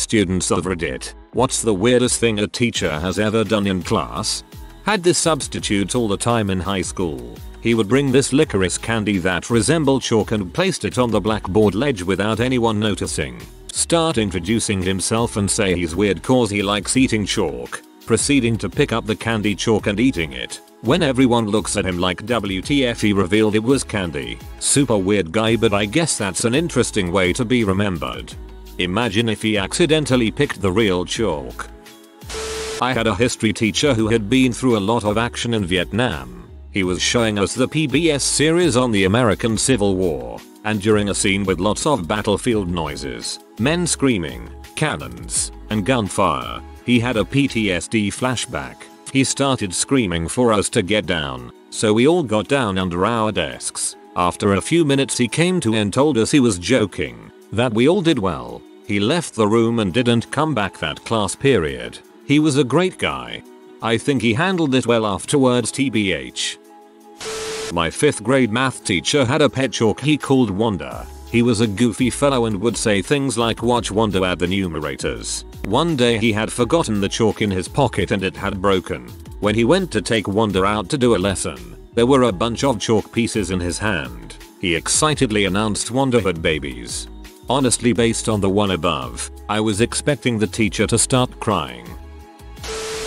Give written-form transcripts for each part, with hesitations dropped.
students of Reddit, what's the weirdest thing a teacher has ever done in class? Had this substitute all the time in high school. He would bring this licorice candy that resembled chalk and placed it on the blackboard ledge without anyone noticing. Start introducing himself and say he's weird cause he likes eating chalk. Proceeding to pick up the candy chalk and eating it. When everyone looks at him like WTF, he revealed it was candy. Super weird guy, but I guess that's an interesting way to be remembered. Imagine if he accidentally picked the real chalk. I had a history teacher who had been through a lot of action in Vietnam. He was showing us the PBS series on the American Civil War, and during a scene with lots of battlefield noises, men screaming, cannons, and gunfire, he had a PTSD flashback. He started screaming for us to get down, so we all got down under our desks. After a few minutes he came to and told us he was joking, that we all did well. He left the room and didn't come back that class period. He was a great guy. I think he handled it well afterwards, TBH. My 5th grade math teacher had a pet chalk he called Wanda. He was a goofy fellow and would say things like watch Wanda at the numerators. One day he had forgotten the chalk in his pocket and it had broken. When he went to take Wanda out to do a lesson, there were a bunch of chalk pieces in his hand. He excitedly announced Wanda had babies. Honestly, based on the one above, I was expecting the teacher to start crying.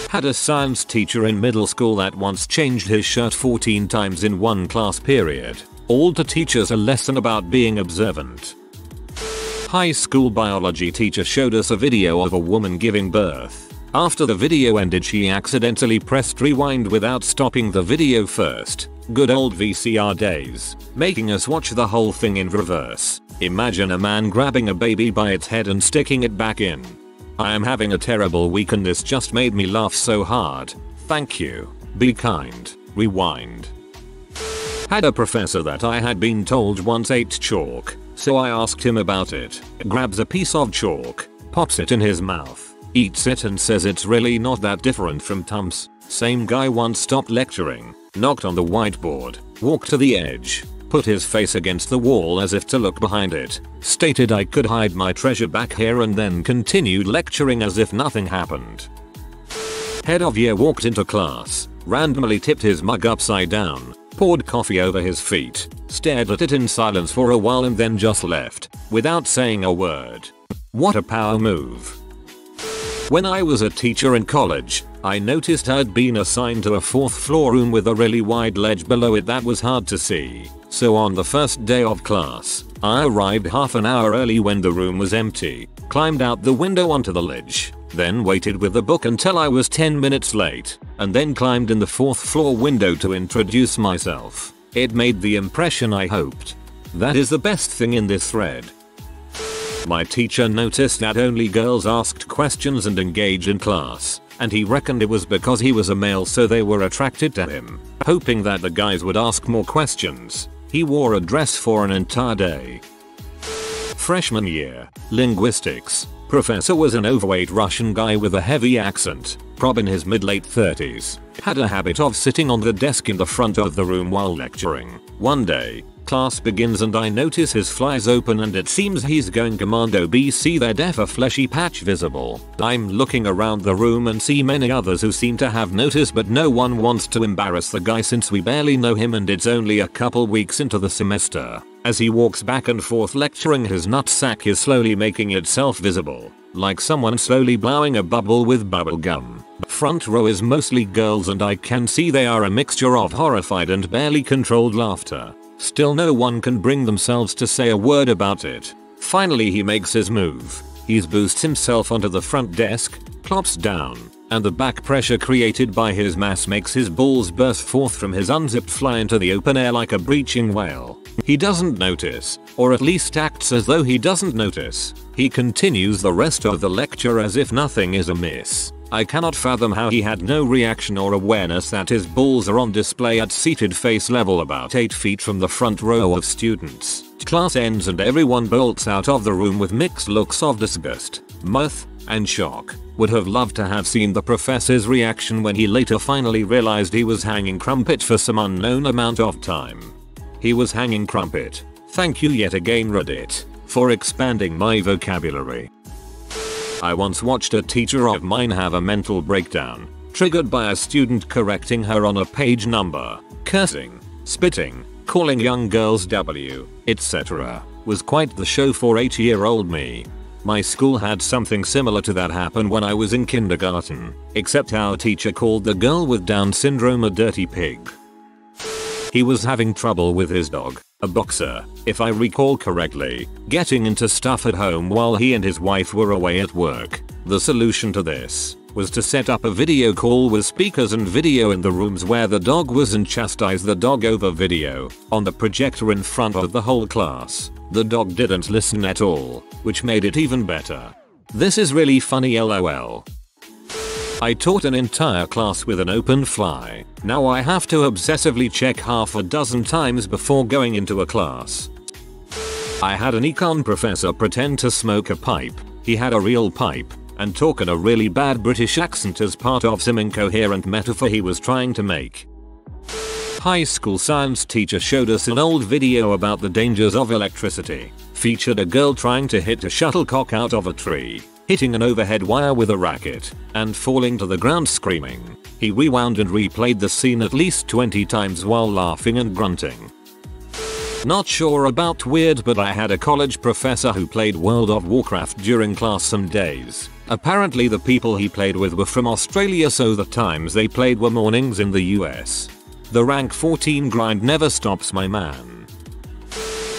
Had a science teacher in middle school that once changed his shirt 14 times in one class period, all to teach us a lesson about being observant. High school biology teacher showed us a video of a woman giving birth. After the video ended, she accidentally pressed rewind without stopping the video first. Good old VCR days, making us watch the whole thing in reverse. Imagine a man grabbing a baby by its head and sticking it back in. I am having a terrible week and this just made me laugh so hard. Thank you. Be kind. Rewind. Had a professor that I had been told once ate chalk, so I asked him about it. Grabs a piece of chalk, pops it in his mouth, eats it and says it's really not that different from Tums. Same guy once stopped lecturing, knocked on the whiteboard, walked to the edge, put his face against the wall as if to look behind it, stated I could hide my treasure back here and then continued lecturing as if nothing happened. Head of year walked into class, randomly tipped his mug upside down, poured coffee over his feet, stared at it in silence for a while and then just left, without saying a word. What a power move. When I was a teacher in college, I noticed I'd been assigned to a 4th floor room with a really wide ledge below it that was hard to see. So on the first day of class, I arrived half an hour early when the room was empty, climbed out the window onto the ledge, then waited with the book until I was 10 minutes late, and then climbed in the 4th floor window to introduce myself. It made the impression I hoped. That is the best thing in this thread. My teacher noticed that only girls asked questions and engaged in class, and he reckoned it was because he was a male so they were attracted to him. Hoping that the guys would ask more questions, he wore a dress for an entire day. Freshman year, linguistics. Professor was an overweight Russian guy with a heavy accent, prob in his mid-late 30s. Had a habit of sitting on the desk in the front of the room while lecturing. One day, class begins and I notice his flies open and it seems he's going commando BC, there def a fleshy patch visible. I'm looking around the room and see many others who seem to have noticed, but no one wants to embarrass the guy since we barely know him and it's only a couple weeks into the semester. As he walks back and forth lecturing, his nutsack is slowly making itself visible, like someone slowly blowing a bubble with bubble gum. Front row is mostly girls and I can see they are a mixture of horrified and barely controlled laughter. Still no one can bring themselves to say a word about it. Finally he makes his move. He's boosts himself onto the front desk, plops down, and the back pressure created by his mass makes his balls burst forth from his unzipped fly into the open air like a breaching whale. He doesn't notice, or at least acts as though he doesn't notice. He continues the rest of the lecture as if nothing is amiss. I cannot fathom how he had no reaction or awareness that his balls are on display at seated face level about 8 feet from the front row of students. Class ends and everyone bolts out of the room with mixed looks of disgust, mirth, and shock. Would have loved to have seen the professor's reaction when he later finally realized he was hanging crumpet for some unknown amount of time. He was hanging crumpet. Thank you yet again Reddit, for expanding my vocabulary. I once watched a teacher of mine have a mental breakdown, triggered by a student correcting her on a page number, cursing, spitting, calling young girls W, etc. Was quite the show for 8-year-old me. My school had something similar to that happen when I was in kindergarten, except our teacher called the girl with Down syndrome a dirty pig. He was having trouble with his dog, a boxer, if I recall correctly, getting into stuff at home while he and his wife were away at work. The solution to this was to set up a video call with speakers and video in the rooms where the dog was and chastise the dog over video on the projector in front of the whole class. The dog didn't listen at all, which made it even better. This is really funny lol. I taught an entire class with an open fly. Now I have to obsessively check half a dozen times before going into a class. I had an econ professor pretend to smoke a pipe. He had a real pipe and talk in a really bad British accent as part of some incoherent metaphor he was trying to make. High school science teacher showed us an old video about the dangers of electricity. Featured a girl trying to hit a shuttlecock out of a tree, hitting an overhead wire with a racket, and falling to the ground screaming. He rewound and replayed the scene at least 20 times while laughing and grunting. Not sure about weird, but I had a college professor who played World of Warcraft during class some days. Apparently the people he played with were from Australia, so the times they played were mornings in the US. The rank 14 grind never stops, my man.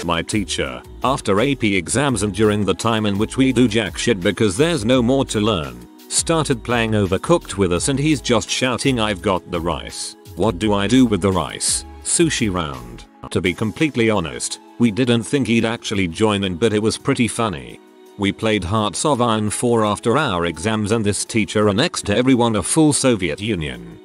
My teacher, after AP exams and during the time in which we do jack shit because there's no more to learn, started playing Overcooked with us, and he's just shouting, "I've got the rice. What do I do with the rice? Sushi round." To be completely honest, we didn't think he'd actually join in, but it was pretty funny. We played Hearts of Iron 4 after our exams, and this teacher annexed everyone a full Soviet Union.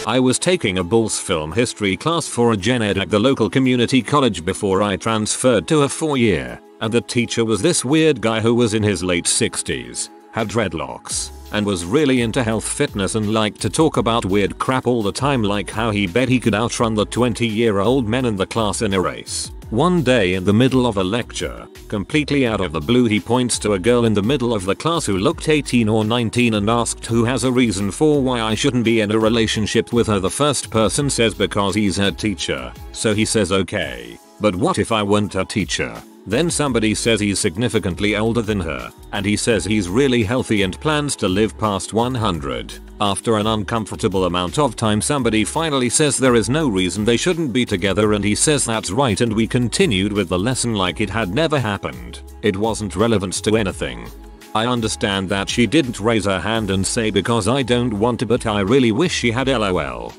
I was taking a Bulls film history class for a gen ed at the local community college before I transferred to a 4-year, and the teacher was this weird guy who was in his late 60s, had dreadlocks, and was really into health fitness and liked to talk about weird crap all the time, like how he bet he could outrun the 20-year-old men in the class in a race. One day in the middle of a lecture, completely out of the blue, he points to a girl in the middle of the class who looked 18 or 19 and asked who has a reason for why I shouldn't be in a relationship with her. The first person says because he's her teacher. So he says okay, but what if I weren't her teacher? Then somebody says he's significantly older than her, and he says he's really healthy and plans to live past 100. After an uncomfortable amount of time, somebody finally says there is no reason they shouldn't be together, and he says that's right, and we continued with the lesson like it had never happened. It wasn't relevant to anything. I understand that she didn't raise her hand and say because I don't want to, but I really wish she had lol.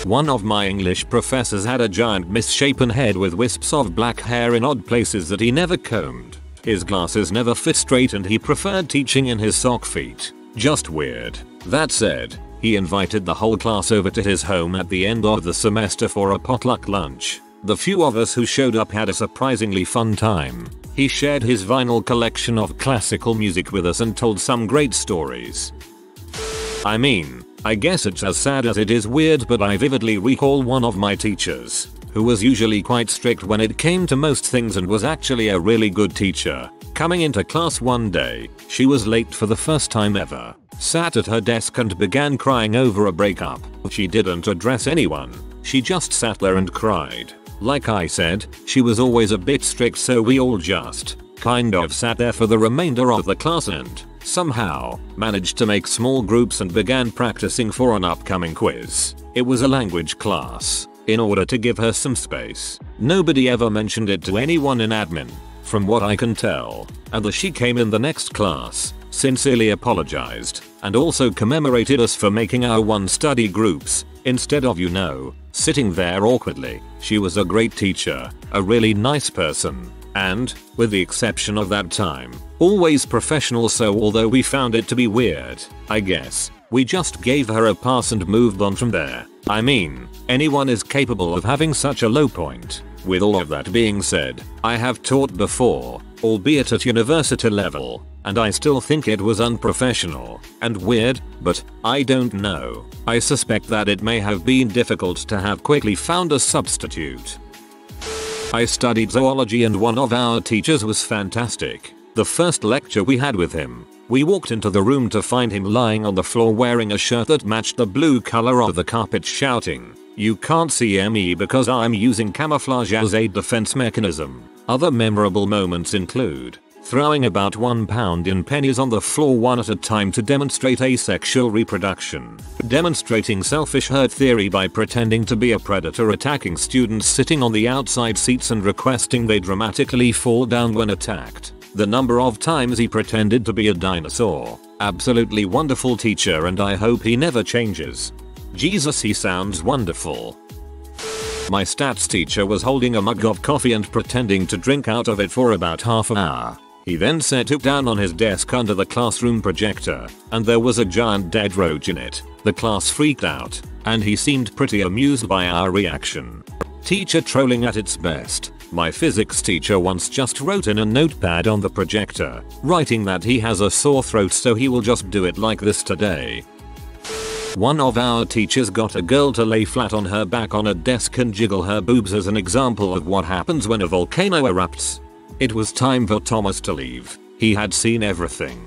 One of my English professors had a giant misshapen head with wisps of black hair in odd places that he never combed. His glasses never fit straight, and he preferred teaching in his sock feet. Just weird. That said, he invited the whole class over to his home at the end of the semester for a potluck lunch. The few of us who showed up had a surprisingly fun time. He shared his vinyl collection of classical music with us and told some great stories. I guess it's as sad as it is weird, but I vividly recall one of my teachers, who was usually quite strict when it came to most things and was actually a really good teacher. Coming into class one day, she was late for the first time ever, sat at her desk and began crying over a breakup. She didn't address anyone, she just sat there and cried. Like I said, she was always a bit strict, so we all just kind of sat there for the remainder of the class and somehow managed to make small groups and began practicing for an upcoming quiz. It was a language class, in order to give her some space. Nobody ever mentioned it to anyone in admin, from what I can tell, and as she came in the next class, sincerely apologized, and also commemorated us for making our one study groups, instead of sitting there awkwardly. She was a great teacher, a really nice person, and, with the exception of that time, always professional, so although we found it to be weird, I guess, we just gave her a pass and moved on from there. Anyone is capable of having such a low point. With all of that being said, I have taught before, albeit at university level, and I still think it was unprofessional and weird, but I don't know. I suspect that it may have been difficult to have quickly found a substitute. I studied zoology and one of our teachers was fantastic. The first lecture we had with him, we walked into the room to find him lying on the floor wearing a shirt that matched the blue color of the carpet shouting, "You can't see me because I'm using camouflage as a defense mechanism." Other memorable moments include throwing about £1 in pennies on the floor one at a time to demonstrate asexual reproduction, demonstrating selfish herd theory by pretending to be a predator attacking students sitting on the outside seats and requesting they dramatically fall down when attacked, the number of times he pretended to be a dinosaur. Absolutely wonderful teacher, and I hope he never changes. Jesus, he sounds wonderful. My stats teacher was holding a mug of coffee and pretending to drink out of it for about half an hour. He then set it down on his desk under the classroom projector, and there was a giant dead roach in it. The class freaked out, and he seemed pretty amused by our reaction. Teacher trolling at its best. My physics teacher once just wrote in a notepad on the projector, writing that he has a sore throat so he will just do it like this today. One of our teachers got a girl to lay flat on her back on a desk and jiggle her boobs as an example of what happens when a volcano erupts. It was time for Thomas to leave. He had seen everything.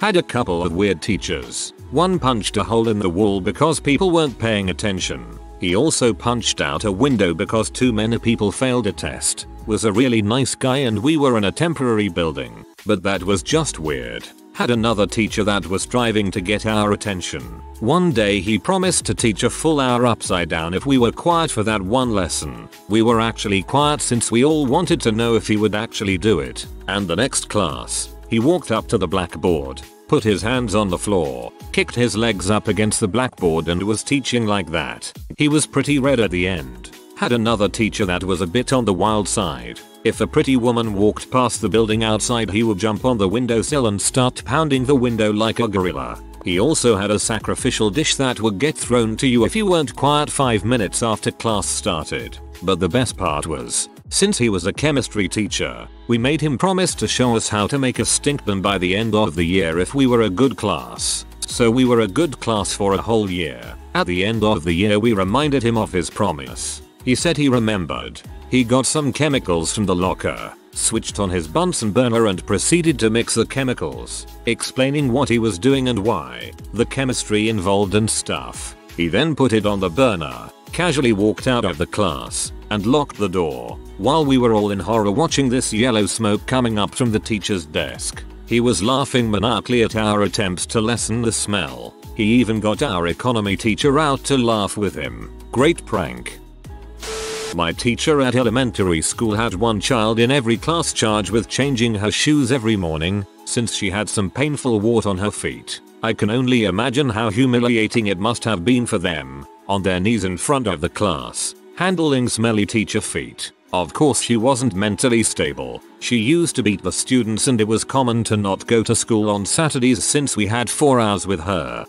Had a couple of weird teachers. One punched a hole in the wall because people weren't paying attention. He also punched out a window because too many people failed a test. Was a really nice guy and we were in a temporary building, but that was just weird. Had another teacher that was striving to get our attention. One day he promised to teach a full hour upside down if we were quiet for that one lesson. We were actually quiet since we all wanted to know if he would actually do it. And the next class, he walked up to the blackboard, put his hands on the floor, kicked his legs up against the blackboard and was teaching like that. He was pretty red at the end. Had another teacher that was a bit on the wild side. If a pretty woman walked past the building outside, he would jump on the windowsill and start pounding the window like a gorilla. He also had a sacrificial dish that would get thrown to you if you weren't quiet 5 minutes after class started. But the best part was, since he was a chemistry teacher, we made him promise to show us how to make a stink bomb by the end of the year if we were a good class. So we were a good class for a whole year. At the end of the year we reminded him of his promise. He said he remembered. He got some chemicals from the locker, switched on his Bunsen burner and proceeded to mix the chemicals, explaining what he was doing and why, the chemistry involved and stuff. He then put it on the burner, casually walked out of the class, and locked the door, while we were all in horror watching this yellow smoke coming up from the teacher's desk. He was laughing maniacally at our attempts to lessen the smell. He even got our economy teacher out to laugh with him. Great prank. My teacher at elementary school had one child in every class charged with changing her shoes every morning, since she had some painful wart on her feet. I can only imagine how humiliating it must have been for them, on their knees in front of the class, handling smelly teacher feet. Of course she wasn't mentally stable. She used to beat the students and it was common to not go to school on Saturdays since we had 4 hours with her.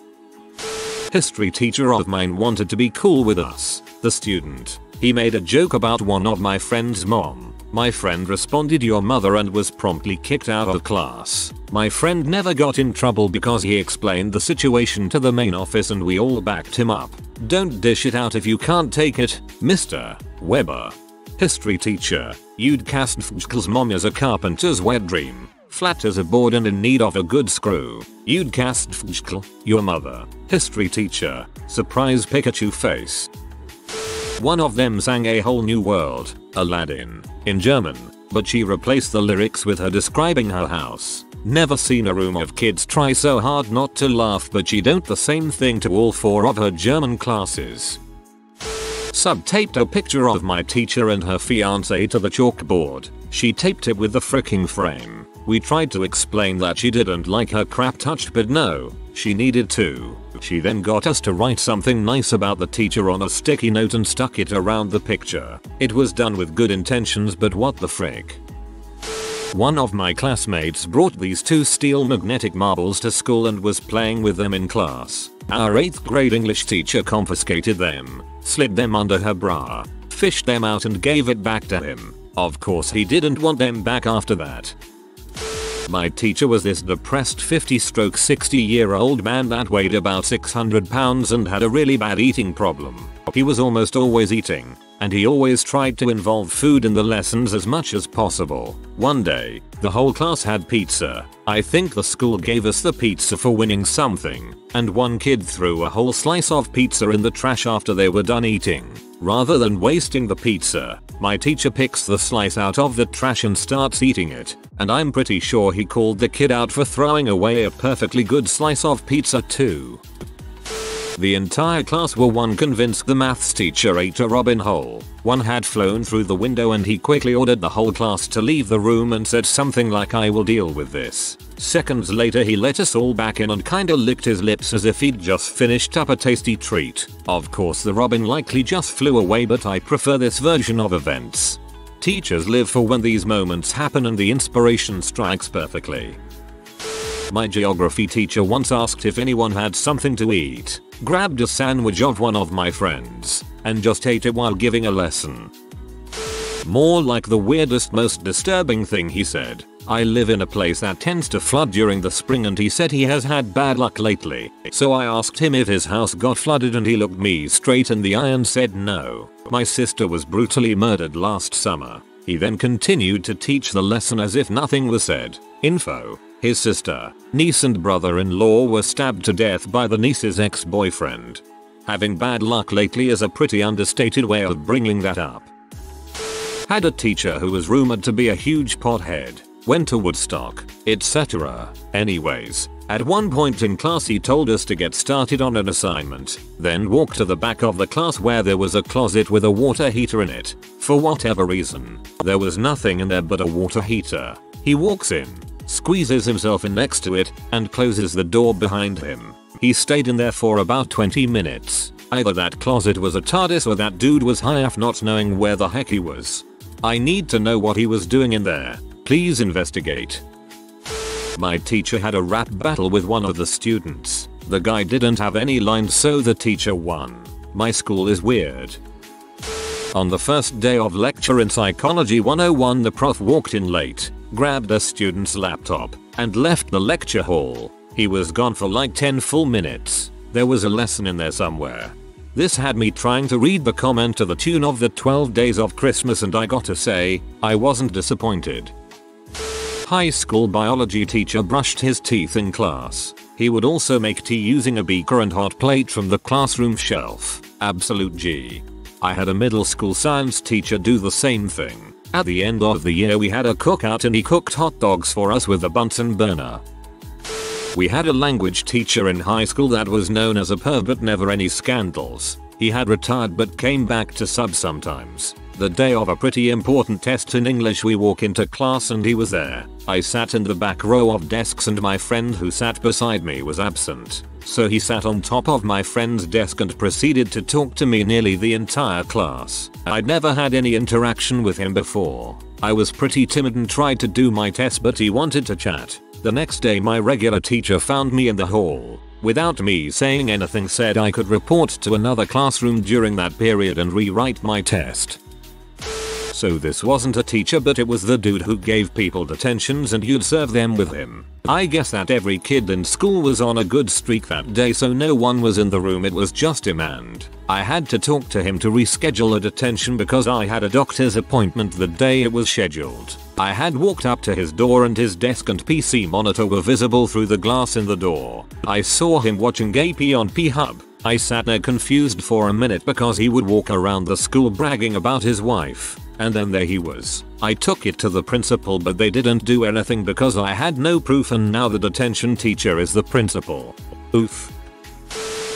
History teacher of mine wanted to be cool with us, the student. He made a joke about one of my friend's mom. My friend responded, "Your mother," and was promptly kicked out of class. My friend never got in trouble because he explained the situation to the main office and we all backed him up. Don't dish it out if you can't take it, Mr. Weber. History teacher. You'd cast Fjkl's mom as a carpenter's wet dream. Flat as a board and in need of a good screw. You'd cast Fjkl, your mother. History teacher. Surprise Pikachu face. One of them sang A Whole New World, Aladdin, in German, but she replaced the lyrics with her describing her house. Never seen a room of kids try so hard not to laugh, but she don't the same thing to all 4 of her German classes. Subtaped a picture of my teacher and her fiancé to the chalkboard. She taped it with the fricking frame. We tried to explain that she didn't like her crap touched, but no, she needed to. She then got us to write something nice about the teacher on a sticky note and stuck it around the picture. It was done with good intentions, but what the frick. One of my classmates brought these 2 steel magnetic marbles to school and was playing with them in class. Our 8th grade English teacher confiscated them, slid them under her bra, fished them out and gave it back to him. Of course he didn't want them back after that. My teacher was this depressed 50-60-year-old man that weighed about 600 pounds and had a really bad eating problem. He was almost always eating. and he always tried to involve food in the lessons as much as possible. One day, the whole class had pizza. I think the school gave us the pizza for winning something, and one kid threw a whole slice of pizza in the trash after they were done eating. Rather than wasting the pizza, my teacher picks the slice out of the trash and starts eating it, and I'm pretty sure he called the kid out for throwing away a perfectly good slice of pizza too. The entire class were convinced the maths teacher ate a robin whole. One had flown through the window and he quickly ordered the whole class to leave the room and said something like, "I will deal with this." Seconds later he let us all back in and kinda licked his lips as if he'd just finished up a tasty treat. Of course the robin likely just flew away, but I prefer this version of events. Teachers live for when these moments happen and the inspiration strikes perfectly. My geography teacher once asked if anyone had something to eat, grabbed a sandwich of one of my friends, and just ate it while giving a lesson. More like the weirdest, most disturbing thing he said. I live in a place that tends to flood during the spring and he said he has had bad luck lately. So I asked him if his house got flooded and he looked me straight in the eye and said no. My sister was brutally murdered last summer. He then continued to teach the lesson as if nothing was said. Info. His sister, niece and brother-in-law were stabbed to death by the niece's ex-boyfriend. Having bad luck lately is a pretty understated way of bringing that up. Had a teacher who was rumored to be a huge pothead, went to Woodstock, etc. Anyways, at one point in class he told us to get started on an assignment, then walked to the back of the class where there was a closet with a water heater in it. For whatever reason, there was nothing in there but a water heater. He walks in, squeezes himself in next to it, and closes the door behind him. He stayed in there for about 20 minutes. Either that closet was a TARDIS or that dude was high off not knowing where the heck he was. I need to know what he was doing in there. Please investigate. My teacher had a rap battle with one of the students. The guy didn't have any lines, so the teacher won. My school is weird. On the first day of lecture in Psychology 101, the prof walked in late, grabbed a student's laptop, and left the lecture hall. He was gone for like 10 full minutes. There was a lesson in there somewhere. This had me trying to read the comment to the tune of the 12 Days of Christmas, and I gotta say, I wasn't disappointed. High school biology teacher brushed his teeth in class. He would also make tea using a beaker and hot plate from the classroom shelf. Absolute G. I had a middle school science teacher do the same thing. At the end of the year we had a cookout and he cooked hot dogs for us with a Bunsen burner. We had a language teacher in high school that was known as a perv but never any scandals. He had retired but came back to sub sometimes. The day of a pretty important test in English we walk into class and he was there. I sat in the back row of desks and my friend who sat beside me was absent. So he sat on top of my friend's desk and proceeded to talk to me nearly the entire class. I'd never had any interaction with him before. I was pretty timid and tried to do my test, but he wanted to chat. The next day my regular teacher found me in the hall. Without me saying anything said I could report to another classroom during that period and rewrite my test. So this wasn't a teacher, but it was the dude who gave people detentions and you'd serve them with him. I guess that every kid in school was on a good streak that day, so no one was in the room, it was just him, and I had to talk to him to reschedule a detention because I had a doctor's appointment the day it was scheduled. I had walked up to his door and his desk and PC monitor were visible through the glass in the door. I saw him watching AP on P-Hub. I sat there confused for a minute because he would walk around the school bragging about his wife. And then there he was. I took it to the principal, but they didn't do anything because I had no proof, and now the detention teacher is the principal. Oof.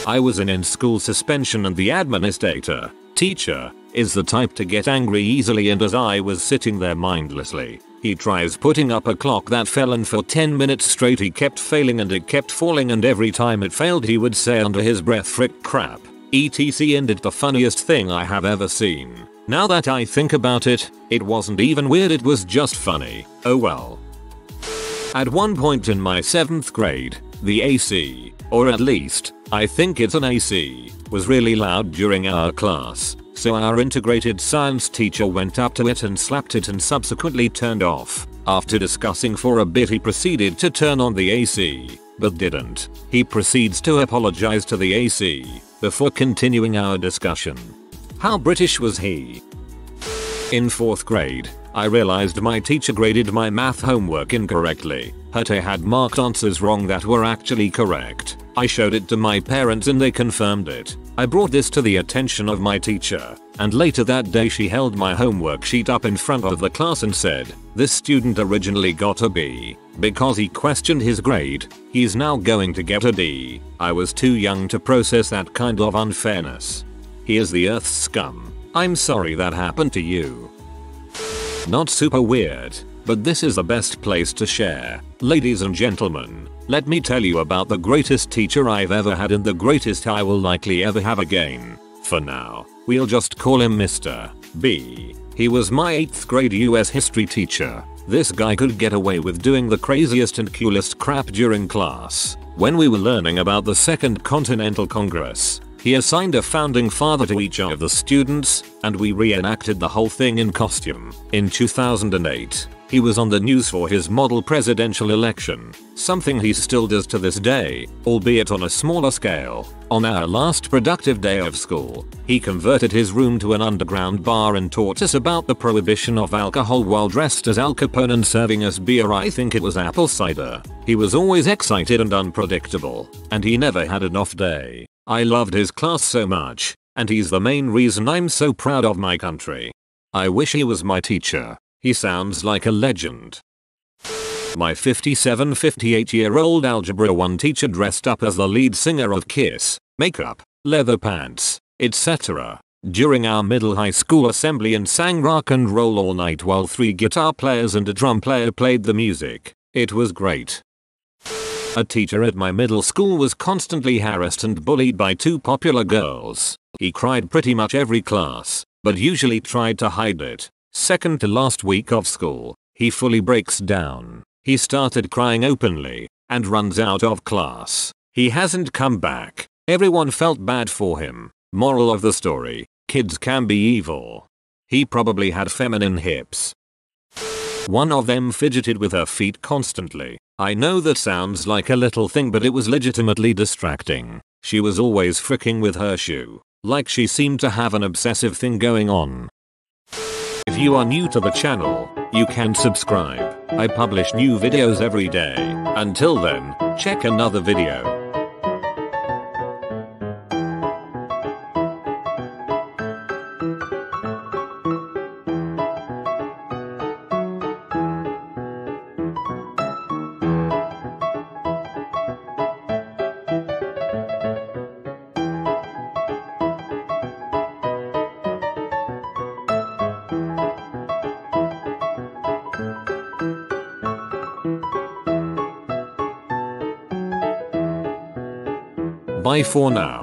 I was in school suspension and the administrator, teacher, is the type to get angry easily, and as I was sitting there mindlessly, he tries putting up a clock that fell, and for 10 minutes straight he kept failing and it kept falling, and every time it failed he would say under his breath, "Frick crap, etc." and it's the funniest thing I have ever seen. Now that I think about it, it wasn't even weird, it was just funny. Oh well. At one point in my 7th grade, the AC, or at least, I think it's an AC, was really loud during our class, so our integrated science teacher went up to it and slapped it and subsequently turned off. After discussing for a bit he proceeded to turn on the AC, but didn't. He proceeds to apologize to the AC, before continuing our discussion. How British was he? In 4th grade, I realized my teacher graded my math homework incorrectly. They had marked answers wrong that were actually correct. I showed it to my parents and they confirmed it. I brought this to the attention of my teacher, and later that day she held my homework sheet up in front of the class and said, "This student originally got a B. Because he questioned his grade, he's now going to get a D." I was too young to process that kind of unfairness. He is the Earth's scum. I'm sorry that happened to you. Not super weird, but this is the best place to share. Ladies and gentlemen, let me tell you about the greatest teacher I've ever had and the greatest I will likely ever have again. For now, we'll just call him Mr. B. He was my 8th grade US history teacher. This guy could get away with doing the craziest and coolest crap during class. When we were learning about the Second Continental Congress, he assigned a founding father to each of the students, and we reenacted the whole thing in costume. In 2008, he was on the news for his model presidential election, something he still does to this day, albeit on a smaller scale. On our last productive day of school, he converted his room to an underground bar and taught us about the prohibition of alcohol while dressed as Al Capone and serving us beer. I think it was apple cider. He was always excited and unpredictable, and he never had an off day. I loved his class so much, and he's the main reason I'm so proud of my country. I wish he was my teacher. He sounds like a legend. My 58-year-old Algebra 1 teacher dressed up as the lead singer of Kiss, makeup, leather pants, etc. during our middle high school assembly and sang rock and roll all night while 3 guitar players and a drum player played the music. It was great. A teacher at my middle school was constantly harassed and bullied by 2 popular girls. He cried pretty much every class, but usually tried to hide it. Second to last week of school, he fully breaks down. He started crying openly, and runs out of class. He hasn't come back. Everyone felt bad for him. Moral of the story, kids can be evil. He probably had feminine hips. One of them fidgeted with her feet constantly. I know that sounds like a little thing, but it was legitimately distracting. She was always fricking with her shoe, like she seemed to have an obsessive thing going on. If you are new to the channel, you can subscribe. I publish new videos every day. Until then, check another video. Bye for now.